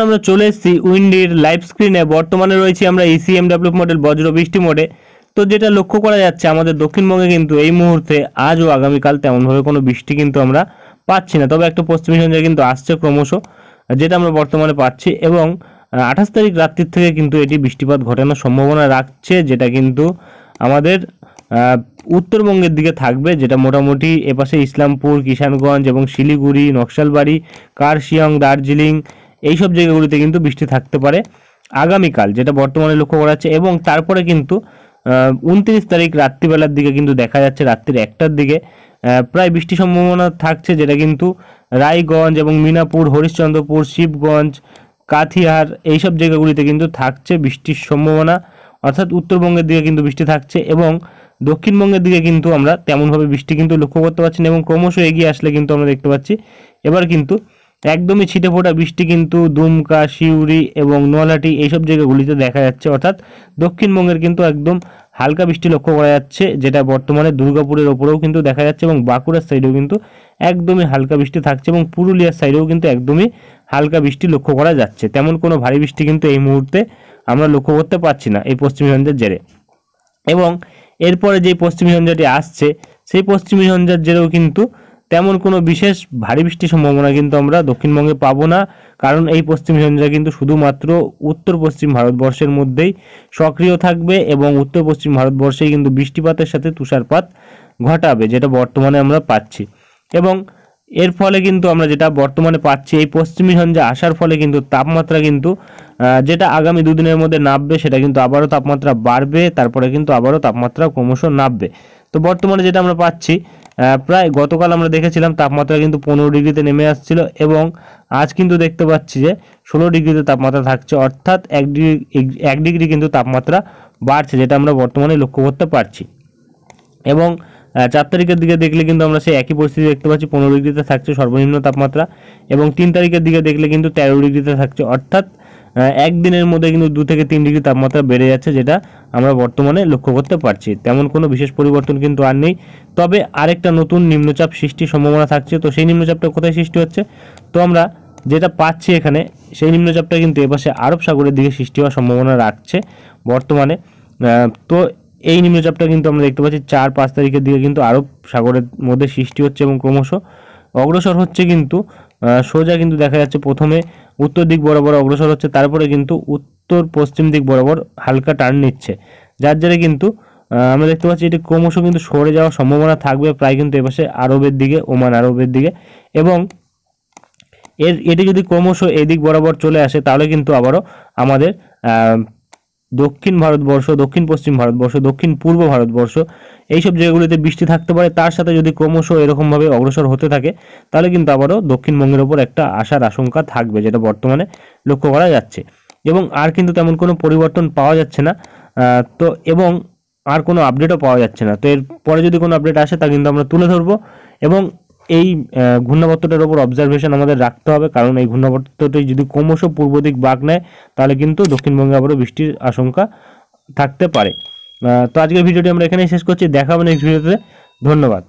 আমরা চলে এসেছি উইন্ডির লাইভ স্ক্রিনে। বর্তমানে রয়েছি আমরা ECMW মডেল বজ্র বৃষ্টি মোডে। তো যেটা লক্ষ্য করা যাচ্ছে আমাদের দক্ষিণবঙ্গে কিন্তু এই মুহূর্তে আজ ও আগামীকাল তেমনভাবে কোনো বৃষ্টি কিন্তু আমরা পাচ্ছি না, তবে একটা পশ্চিমী ঝঞ্ঝা কিন্তু আসছে ক্রমশ, যেটা আমরা বর্তমানে পাচ্ছি। এবং 28 তারিখ রাত্রির থেকে কিন্তু এটি বৃষ্টিপাত ঘটানোর সম্ভাবনা রাখছে, যেটা কিন্তু আমাদের উত্তরবঙ্গের দিকে থাকবে, যেটা মোটামুটি এপাশে ইসলামপুর, কিষানগঞ্জ এবং শিলিগুড়ি, নকশালবাড়ি, কার্শিয়ং, দার্জিলিং এইসব জায়গাগুলিতে কিন্তু বৃষ্টি থাকতে পারে আগামীকাল, যেটা বর্তমানে লক্ষ্য করা যাচ্ছে। এবং তারপরে কিন্তু 29 তারিখ রাত্রিবেলার দিকে কিন্তু দেখা যাচ্ছে রাত্রির 1টার দিকে প্রায় বৃষ্টির সম্ভাবনা থাকছে, যেটা কিন্তু রায়গঞ্জ এবং মিনাপুর, হরিশ্চন্দ্রপুর, শিবগঞ্জ, কাথিয়ার এইসব জায়গাগুলিতে কিন্তু থাকছে বৃষ্টির সম্ভাবনা। অর্থাৎ উত্তরবঙ্গের দিকে কিন্তু বৃষ্টি থাকছে এবং দক্ষিণবঙ্গের দিকে কিন্তু আমরা তেমনভাবে বৃষ্টি কিন্তু লক্ষ্য করতে পারছি না। এবং ক্রমশ এগিয়ে আসলে কিন্তু আমরা দেখতে পাচ্ছি এবার কিন্তু একদমই ছিটে ফোটা বৃষ্টি কিন্তু দুমকা, সিউড়ি এবং নলহাটি এইসব জায়গাগুলিতে দেখা যাচ্ছে। অর্থাৎ দক্ষিণবঙ্গের কিন্তু একদম হালকা বৃষ্টি লক্ষ্য করা যাচ্ছে, যেটা বর্তমানে দুর্গাপুরের ওপরেও কিন্তু দেখা যাচ্ছে এবং বাঁকুড়ার সাইডেও কিন্তু একদমই হালকা বৃষ্টি থাকছে এবং পুরুলিয়ার সাইডেও কিন্তু একদমই হালকা বৃষ্টি লক্ষ্য করা যাচ্ছে। তেমন কোনো ভারী বৃষ্টি কিন্তু এই মুহূর্তে আমরা লক্ষ্য করতে পারছি না এই পশ্চিমী ঝঞ্ঝার জেরে। এবং এরপরে যে পশ্চিমী ঝঞ্ঝাটি আসছে সেই পশ্চিমী ঝঞ্ঝার জেরেও কিন্তু তেমন কোনো বিশেষ ভারী বৃষ্টির সম্ভাবনা কিন্তু আমরা দক্ষিণবঙ্গে পাবো না, কারণ এই পশ্চিমী ঝঞ্ঝা কিন্তু শুধুমাত্র উত্তর পশ্চিম ভারতবর্ষের মধ্যেই সক্রিয় থাকবে এবং উত্তর পশ্চিম ভারতবর্ষেই কিন্তু বৃষ্টিপাতের সাথে তুষারপাত ঘটাবে, যেটা বর্তমানে আমরা পাচ্ছি। এবং এর ফলে কিন্তু আমরা যেটা বর্তমানে পাচ্ছি এই পশ্চিমী ঝঞ্ঝা আসার ফলে কিন্তু তাপমাত্রা কিন্তু যেটা আগামী দুদিনের মধ্যে নামবে, সেটা কিন্তু আবারও তাপমাত্রা বাড়বে, তারপরে কিন্তু আবারও তাপমাত্রা ক্রমশ নামবে। তো বর্তমানে যেটা আমরা পাচ্ছি প্রায় গতকাল আমরা দেখেছিলাম তাপমাত্রা কিন্তু 15 ডিগ্রিতে নেমে আসছিল এবং আজ কিন্তু দেখতে পাচ্ছি যে 16 ডিগ্রিতে তাপমাত্রা থাকছে, অর্থাৎ 1 ডিগ্রি কিন্তু তাপমাত্রা বাড়ছে, যেটা আমরা বর্তমানে লক্ষ্য করতে পারছি। এবং 4 তারিখের দিকে দেখলে কিন্তু আমরা সেই একই পরিস্থিতি দেখতে পাচ্ছি, 15 ডিগ্রিতে থাকছে সর্বনিম্ন তাপমাত্রা এবং 3 তারিখের দিকে দেখলে কিন্তু 13 ডিগ্রিতে থাকছে। অর্থাৎ একদিনের মধ্যে কিন্তু 2 থেকে 3 ডিগ্রি তাপমাত্রা বেড়ে যাচ্ছে, যেটা আমরা বর্তমানে লক্ষ্য করতে পারছি। তেমন কোনো বিশেষ পরিবর্তন কিন্তু আর নেই, তবে আরেকটা নতুন নিম্নচাপ সৃষ্টির সম্ভাবনা থাকছে। তো সেই নিম্নচাপটা কোথায় সৃষ্টি হচ্ছে? তো আমরা যেটা পাচ্ছি এখানে সেই নিম্নচাপটা কিন্তু এপাশে আরব সাগরের দিকে সৃষ্টি হওয়ার সম্ভাবনা রাখছে বর্তমানে। তো এই নিম্নচাপটা কিন্তু আমরা দেখতে পাচ্ছি 4-5 তারিখের দিকে কিন্তু আরব সাগরের মধ্যে সৃষ্টি হচ্ছে এবং ক্রমশ অগ্রসর হচ্ছে। কিন্তু সোজা কিন্তু দেখা যাচ্ছে প্রথমে উত্তর দিক বরাবর অগ্রসর হচ্ছে, তারপরে কিন্তু উত্তর পশ্চিম দিক বরাবর হালকা টার্ন নিচ্ছে, যার জেরে কিন্তু আমরা দেখতে পাচ্ছি এটি ক্রমশ কিন্তু সরে যাওয়ার সম্ভাবনা থাকবে প্রায় কিন্তু এপাশে আরবের দিকে, ওমান আরবের দিকে। এবং এটি যদি ক্রমশ এদিক বরাবর চলে আসে তাহলে কিন্তু আবারও আমাদের দক্ষিণ ভারতবর্ষ, দক্ষিণ পশ্চিম ভারতবর্ষ, দক্ষিণ পূর্ব ভারতবর্ষ এইসব জায়গাগুলিতে বৃষ্টি থাকতে পারে। তার সাথে যদি ক্রমশ এরকমভাবে অগ্রসর হতে থাকে তাহলে কিন্তু আবারও দক্ষিণবঙ্গের ওপর একটা আসার আশঙ্কা থাকবে, যেটা বর্তমানে লক্ষ্য করা যাচ্ছে। এবং আর কিন্তু তেমন কোনো পরিবর্তন পাওয়া যাচ্ছে না, তো এবং আর কোনো আপডেটও পাওয়া যাচ্ছে না। তো এর পরে যদি কোনো আপডেট আসে তা কিন্তু আমরা তুলে ধরবো। এবং এই ঘূর্ণাবর্তটার ওপর অবজারভেশন আমাদের রাখতে হবে, কারণ এই ঘূর্ণাবর্তটি যদি ক্রমশ পূর্ব দিক বাঁক নেয় তাহলে কিন্তু দক্ষিণবঙ্গে আবারও বৃষ্টির আশঙ্কা থাকতে পারে। তো আজকের ভিডিওটি আমরা এখানেই শেষ করছি, দেখা হবে নেক্সট ভিডিওতে। ধন্যবাদ।